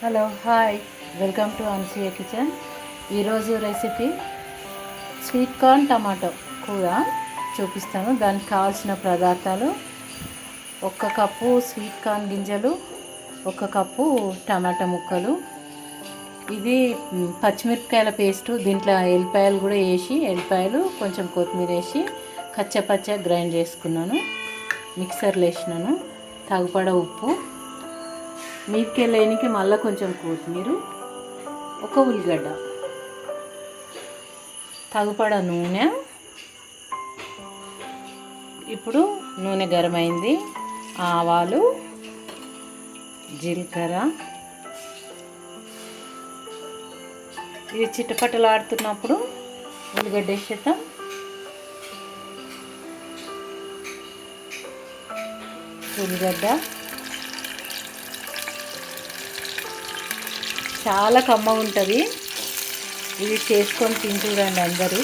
Hello hi welcome to Anasuya kitchen. ఈరోజు recipe sweet corn tomato కూర చూపిస్తాను. దానికి కావాల్సిన పదార్థాలు: 1 కప్పు స్వీట్ కార్న్ గింజలు, 1 కప్పు టమాటా ముక్కలు, ఇది పచ్చిమిరపకాయల పేస్టు. దీంట్లో ఎల్లిపాయలు కూడా వేసి, ఎల్లిపాయలు కొంచెం కొత్తిమీర వేసి కచ్చపచ్చ గ్రైండ్ చేసుకున్నాను, మిక్సర్లో వేసినాను. తగుపడ ఉప్పు, మీదకెళ్ళేనికి మళ్ళీ కొంచెం కొత్తిమీర, 1 ఉల్లిగడ్డ, తగుపడ నూనె. ఇప్పుడు నూనె గరం అయింది. ఆవాలు, జీలకర్ర, ఇది చిటపటలాడుతున్నప్పుడు ఉల్లిగడ్డ వేసేద్దాం. ఉల్లిగడ్డ చాలా కమ్మగా ఉంటుంది. ఇది చేసుకొని తింటురండి అందరూ.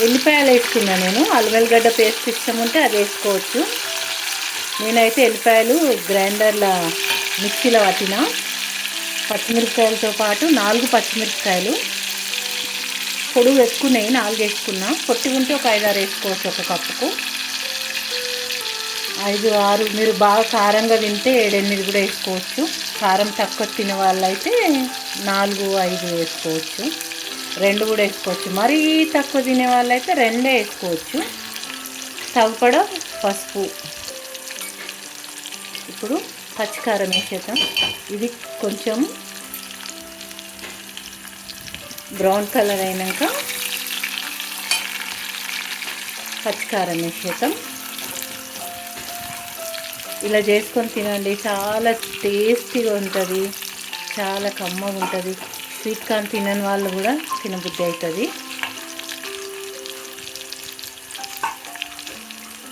ఎల్లిపాయలు వేసుకున్నా నేను. అల్లం పేస్ట్ ఇష్టం ఉంటే అది వేసుకోవచ్చు. నేనైతే ఎల్లిపాయలు గ్రైండర్లో మిక్సీలో పట్టిన. పచ్చిమిరపకాయలతో పాటు 4 పచ్చిమిరపకాయలు పొడుగు వేసుకున్నాయి, 4 వేసుకున్నా. పొట్టి ఉంటే ఒక 5-6 వేసుకోవచ్చు. 1 కప్పుకు 5-6. మీరు బాగా కారంగా తింటే 7-8 కూడా వేసుకోవచ్చు. కారం తక్కువ తినే వాళ్ళైతే 4-5 వేసుకోవచ్చు. 2 కూడా వేసుకోవచ్చు. మరీ తక్కువ తినే వాళ్ళైతే 2 వేసుకోవచ్చు. తగ్గపడ పసుపు. ఇప్పుడు పచ్చికారం వేసేద్దాం. ఇది కొంచెం బ్రౌన్ కలర్ అయినాక పచ్చికారం వేసేద్దాం. ఇలా చేసుకొని తినండి, చాలా టేస్టీగా ఉంటుంది, చాలా కమ్మగా ఉంటుంది. స్వీట్ కార్న్ తినని వాళ్ళు కూడా తినబుద్ధి అవుతుంది.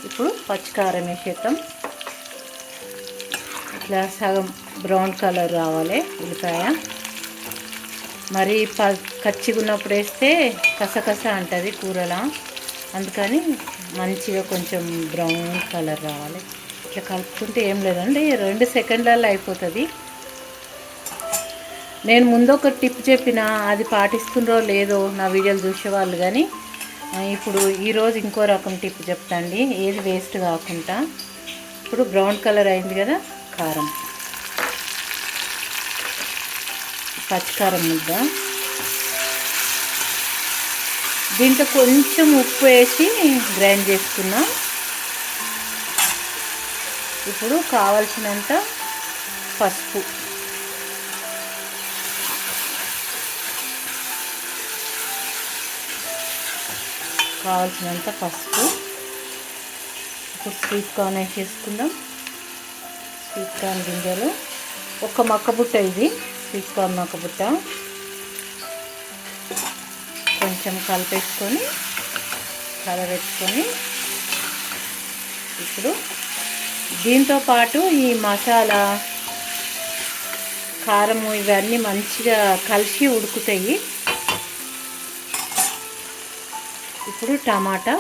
ఇప్పుడు పచ్చికారం వేసేద్దాం. ఇట్లా సగం బ్రౌన్ కలర్ రావాలి ఉల్లిపాయ. మరి కచ్చిగా ఉన్నప్పుడు వేస్తే కసకస అంటుంది కూరలా, అందుకని మంచిగా కొంచెం బ్రౌన్ కలర్ రావాలి. ఇట్లా కలుపుకుంటే ఏం లేదండి, 2 సెకండ్లలో అయిపోతుంది. నేను ముందు ఒక టిప్ చెప్పిన, అది పాటిస్తుండ్రో లేదో నా వీడియోలు చూసేవాళ్ళు, కానీ ఇప్పుడు ఈరోజు ఇంకో రకం టిప్ చెప్తాండి, ఏది వేస్ట్ కాకుండా. ఇప్పుడు బ్రౌన్ కలర్ అయింది కదా, కారం, పచ్చికారం ముద్ద. దీంట్లో కొంచెం ఉప్పు వేసి గ్రైండ్ చేసుకున్నా. ఇప్పుడు కావలసినంత పసుపు, ఇప్పుడు స్వీట్ కార్న్ వేసేసుకుందాం. స్వీట్ కార్న్ గింజలు 1 మక్కబుట్ట, ఇది స్వీట్ కార్న్ మక్కబుట్ట. కొంచెం కలిపేసుకొని కలబెట్టుకొని, ఇప్పుడు దీంతో పాటు ఈ మసాలా, కారము ఇవన్నీ మంచిగా కలిసి ఉడుకుతాయి. ఇప్పుడు టమాటా.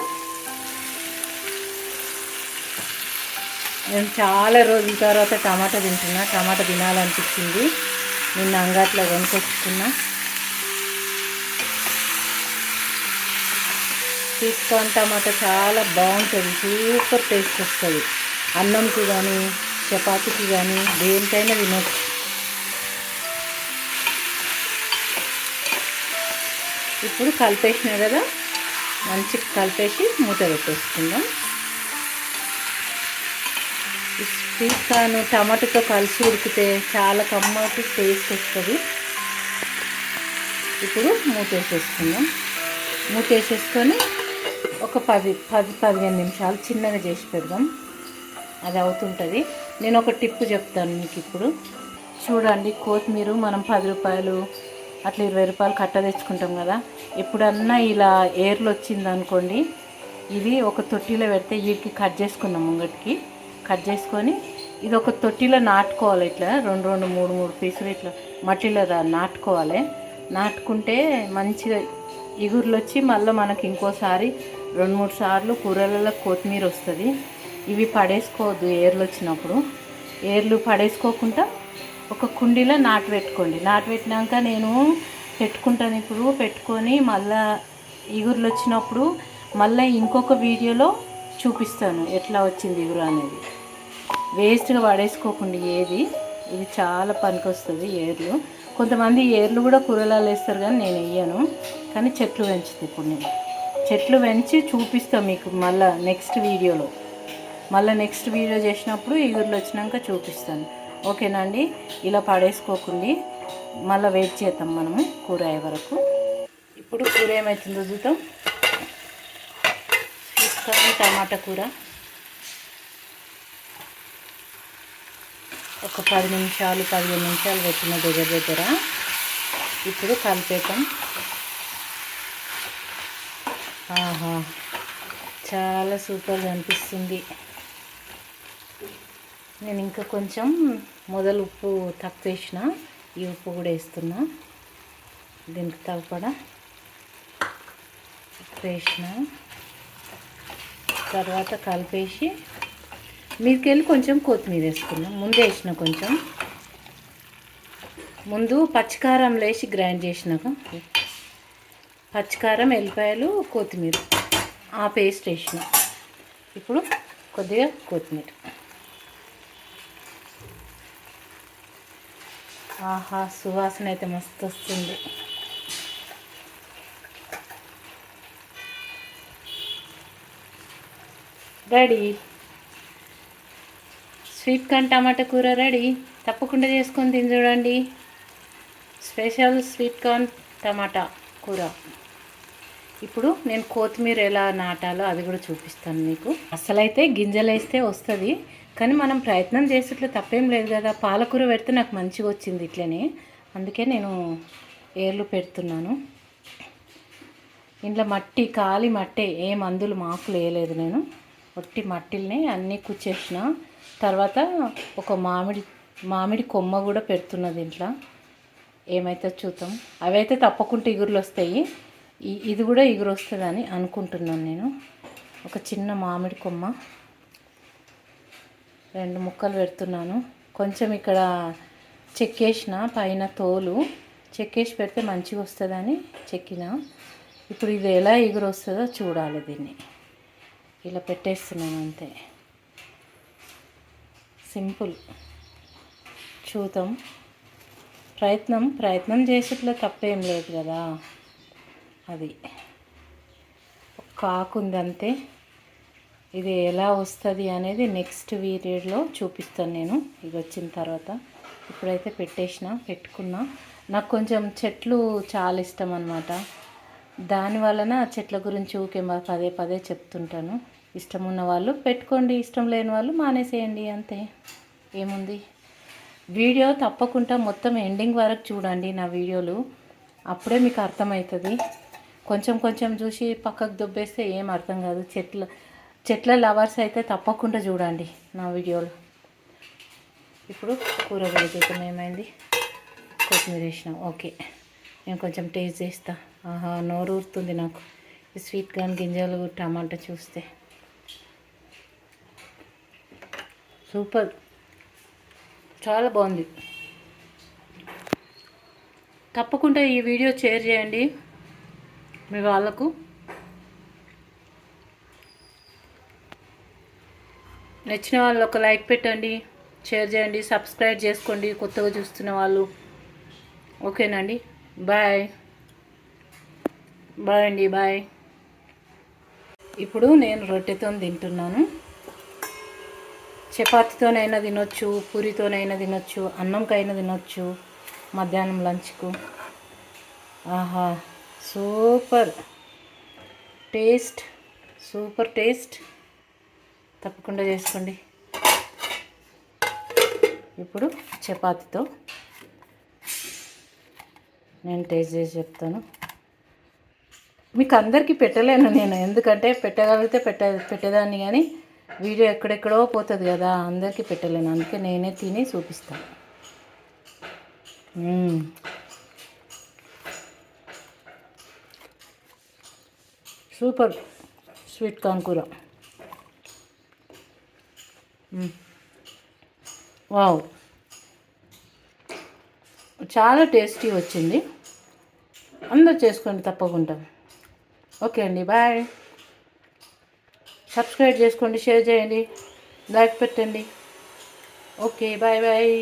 నేను చాలా రోజుల తర్వాత టమాటా తింటున్నా. టమాటా తినాలనిపించింది, నిన్న అంగట్లో కొనుక్కొచ్చుకున్నా. స్వీట్ కార్న్ టమాటా చాలా బాగుంటుంది, సూపర్ టేస్ట్ వస్తుంది. అన్నంకి కానీ, చపాతీకి కానీ, దేనికైనా తినొచ్చు. ఇప్పుడు కలిపేసినా కదా, మంచిగా కలిపేసి మూత పెట్టేసుకుందాం. స్వీట్ కార్న్ టమాటాతో కలిసి ఉడికితే చాలా కమ్మటి టేస్ట్ వస్తుంది. ఇప్పుడు మూత వేసేసుకుందాం. మూత వేసేసుకొని ఒక 10-15 నిమిషాలు చిన్నగా చేసి పెడదాం. అది అవుతుంటుంది. నేను ఒక టిప్ చెప్తాను మీకు ఇప్పుడు. చూడండి, కొత్తిమీర మనం 10 రూపాయలు అట్లా 20 రూపాయలు కట్ట తెచ్చుకుంటాం కదా. ఎప్పుడన్నా ఇలా ఏర్లు వచ్చిందనుకోండి, ఇది ఒక తొట్టిలో పెడితే, వీటికి కట్ చేసుకున్నాం, ముంగటికి కట్ చేసుకొని ఇది ఒక తొట్టిలో నాటుకోవాలి. ఇట్లా 2-2, 3-3 పీసులు ఇట్లా మట్టిలో నాటుకోవాలి. నాటుకుంటే మంచిగా ఇగుర్లు వచ్చి మళ్ళీ మనకి ఇంకోసారి 2-3 సార్లు కూరలలో కొత్తిమీర వస్తుంది. ఇవి పడేసుకోవద్దు ఏర్లు వచ్చినప్పుడు. ఏర్లు పడేసుకోకుండా ఒక కుండీలో నాటు పెట్టుకోండి. నాటు పెట్టినాక నేను పెట్టుకుంటాను. ఇప్పుడు పెట్టుకొని మళ్ళీ ఇగురులు వచ్చినప్పుడు మళ్ళీ ఇంకొక వీడియోలో చూపిస్తాను ఎట్లా వచ్చింది ఇగురు అనేది. వేస్ట్గా పడేసుకోకుండా ఏది, ఇది చాలా పనికి వస్తుంది ఏర్లు. కొంతమంది ఏర్లు కూడా కూరలాలు వేస్తారు కానీ నేను వేయను. కానీ చెట్లు పెంచుతాను. ఇప్పుడు నేను చెట్లు పెంచి చూపిస్తాను మీకు మళ్ళీ నెక్స్ట్ వీడియోలో. మళ్ళీ నెక్స్ట్ వీడియో చేసినప్పుడు ఇగురులు వచ్చినాక చూపిస్తాను. ఓకేనా అండి? ఇలా పడేసుకోకుండా మళ్ళీ వెయిట్ చేద్దాం మనము కూర అయ్యే వరకు. ఇప్పుడు కూర ఏమవుతుందో చూద్దాం. తీసుకొని టమాటా కూర ఒక 10 నిమిషాలు 15 నిమిషాలు పెట్టిన దగ్గర ఇప్పుడు కలిపేద్దాం. ఆహా, చాలా సూపర్గా అనిపిస్తుంది. నేను ఇంకా కొంచెం మొదలు ఉప్పు తక్కువ వేసిన, ఈ ఉప్పు కూడా వేస్తున్నా. దీనికి తగ్గపడ ఉప్పు వేసిన తర్వాత కలిపేసి మీదకెళ్ళి కొంచెం కొత్తిమీర వేసుకున్నాం. ముందు వేసిన కొంచెం ముందు పచ్చికారం వేసి గ్రైండ్ చేసినాక పచ్చికారం, ఎల్లిపాయలు, కొత్తిమీర ఆ పేస్ట్ వేసిన. ఇప్పుడు కొద్దిగా కొత్తిమీర. ఆహా, సువాసన అయితే మస్తు వస్తుంది. రెడీ. స్వీట్ కార్న్ టమాటా కూర రెడీ. తప్పకుండా చేసుకొని తిని చూడండి. స్పెషల్ స్వీట్ కార్న్ టమాటా కూర. ఇప్పుడు నేను కొత్తిమీర ఎలా నాటాలో అది కూడా చూపిస్తాను మీకు. అసలైతే గింజలు వేస్తే వస్తుంది, కానీ మనం ప్రయత్నం చేసేట్లు తప్పేం లేదు కదా. పాలకూర పెడితే నాకు మంచిగా వచ్చింది ఇట్లనే, అందుకే నేను ఏర్లు పెడుతున్నాను. ఇంట్లో మట్టి, ఖాళీ మట్టే, ఏ మందులు మాకులు వేయలేదు నేను. ఒట్టి మట్టిల్ని అన్నీ కూర్చేసిన. తర్వాత ఒక మామిడి కొమ్మ కూడా పెడుతున్నది ఇంట్లో. ఏమైతే చూద్దాం. అవైతే తప్పకుండా ఇగురులు వస్తాయి. ఇది కూడా ఇగురు వస్తుందని అనుకుంటున్నాను నేను. ఒక చిన్న మామిడి కొమ్మ 2 ముక్కలు పెడుతున్నాను. కొంచెం ఇక్కడ చెక్కేసిన, పైన తోలు చెక్కేసి పెడితే మంచిగా వస్తుందని చెక్కిన. ఇప్పుడు ఇది ఎలా ఎగురు వస్తుందో చూడాలి. దీన్ని ఇలా పెట్టేస్తున్నాను అంతే, సింపుల్. చూద్దాం. ప్రయత్నం చేసేట్లో తప్పేం లేదు కదా. అది ఒక ఆకు ఉంది అంతే. ఇది ఎలా వస్తుంది అనేది నెక్స్ట్ వీడియోలో చూపిస్తాను నేను, ఇది వచ్చిన తర్వాత. ఇప్పుడైతే పెట్టుకున్నా. నాకు కొంచెం చెట్లు చాలా ఇష్టం అన్నమాట. దానివలన చెట్ల గురించి ఊకే పదే చెప్తుంటాను. ఇష్టం ఉన్న వాళ్ళు పెట్టుకోండి, ఇష్టం లేని వాళ్ళు మానేసేయండి, అంతే. ఏముంది. వీడియో తప్పకుండా మొత్తం ఎండింగ్ వరకు చూడండి నా వీడియోలు, అప్పుడే మీకు అర్థమవుతుంది. కొంచెం చూసి పక్కకు దొబ్బేస్తే ఏం అర్థం కాదు. చెట్ల లవర్స్ అయితే తప్పకుండా చూడండి నా వీడియోలు. ఇప్పుడు కూర వేసేద్దాం. ఏమైంది, కొత్తిమీర వేసినాం. ఓకే, నేను కొంచెం టేస్ట్ చేస్తా. ఆహా, నోరు ఊరుతుంది నాకు ఈ స్వీట్ కార్న్ గింజలు టమాటా చూస్తే. సూపర్, చాలా బాగుంది. తప్పకుండా ఈ వీడియో షేర్ చేయండి మీ వాళ్ళకు. నచ్చిన వాళ్ళు ఒక లైక్ పెట్టండి, షేర్ చేయండి, సబ్స్క్రైబ్ చేసుకోండి కొత్తగా చూస్తున్న వాళ్ళు. ఓకేనండి, బాయ్ అండి, బాయ్. ఇప్పుడు నేను రొట్టెతో తింటున్నాను. చపాతీతోనైనా తినొచ్చు, పూరితోనైనా తినొచ్చు, అన్నంకైనా తినొచ్చు, మధ్యాహ్నం లంచ్కు. ఆహా, సూపర్ టేస్ట్. తప్పకుండా చేసుకోండి. ఇప్పుడు చపాతీతో నేను టేస్ట్ చేసి చెప్తాను. మీకు అందరికీ పెట్టలేను నేను, ఎందుకంటే పెట్టగలిగితే పెట్టేదాన్ని, కానీ వీడియో ఎక్కడెక్కడో పోతుంది కదా, అందరికీ పెట్టలేను. అందుకే నేనే తిని చూపిస్తాను. సూపర్ స్వీట్ కార్న్ కూర. వావ్, చాలా టేస్టీ వచ్చింది. అందరూ చేసుకోండి తప్పకుండా. ఓకే అండి, బాయ్. సబ్స్క్రైబ్ చేసుకోండి, షేర్ చేయండి, లైక్ పెట్టండి. Okay, bye bye.